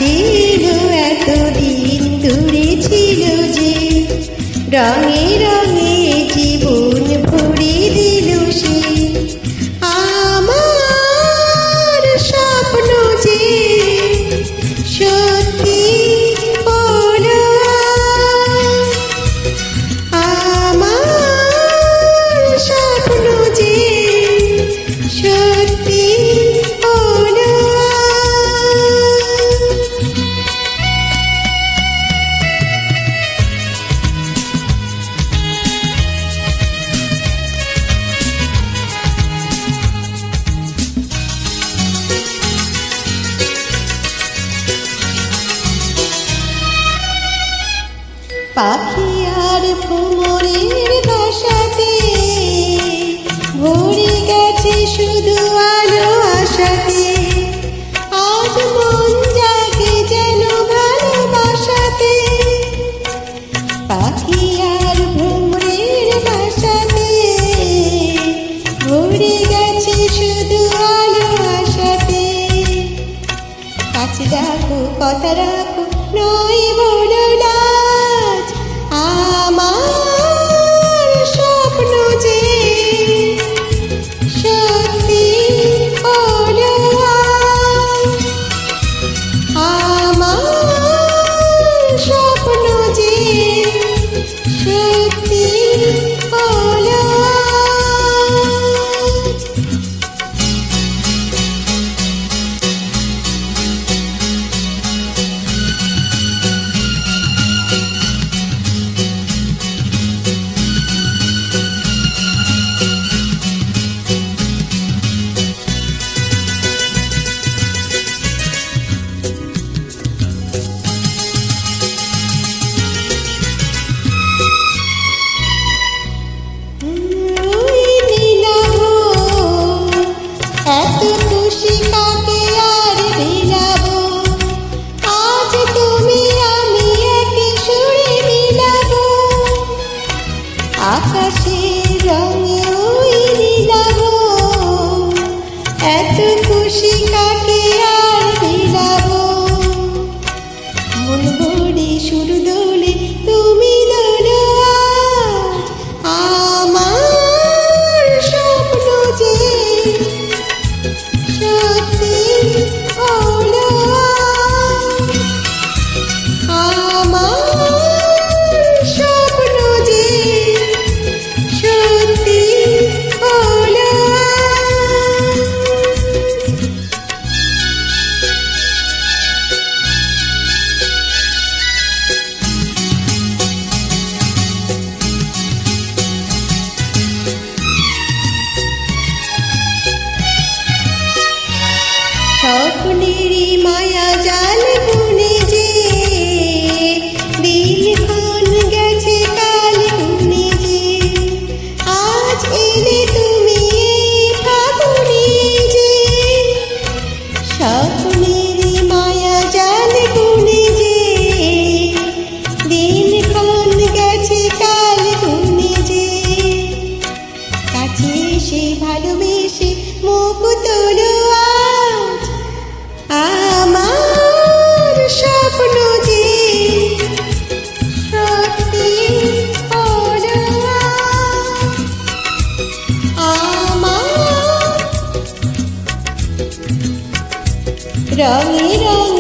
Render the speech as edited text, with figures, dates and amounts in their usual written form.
ছিল এতদিন দূরে ছিল যে, রঙে রঙে জীবন ভরে দিল সে। আমার স্বপ্ন যে সত্যি হলো, আমার স্বপ্ন যে সত্যি হলো। পাখি আর ভ্রমরের বাসাতে ভরে গেছে শুধু আলো আশাতে। আজ মন জাগে যেন ভালোবাসাতে। পাখি আর ভ্রমরের বাসাতে ভরে গেছে শুধু আলো আশাতে। কাছে ডাকো কথা রাখো নয় বলো লাজ, আমার স্বপ্ন যে সত্যি হলো। আমার স্বপ্ন যে সত্যি হলো। এত খুশি কাকে আর বিলাবো, আজ তুমি আমি একই সুরে মিলাবো। আকাশের রঙে ওই মিলাবো, এত খুশি কাকে আর বিলাবো। মন ভরে সুর দোলে তুমি দোলো আজ, আমার স্বপ্ন যে সত্যি হলো। আমার স্বপ্ন যে সত্যি হলো। স্বপ্নেরই মায়া জাল বুনে যে, দিনক্ষণ গেছে কাল গুনে যে। আজ এলে তুমি এই ফাগুনে যে, স্বপ্নেরই মায়া জাল বুনে যে। দিনক্ষণ গেছে কাল গুনে যে। কাছে এসে ভালোবেসে মুখ তোলো আজ, আমার স্বপ্ন যে সত্যি হলো। আমার রঙে রঙে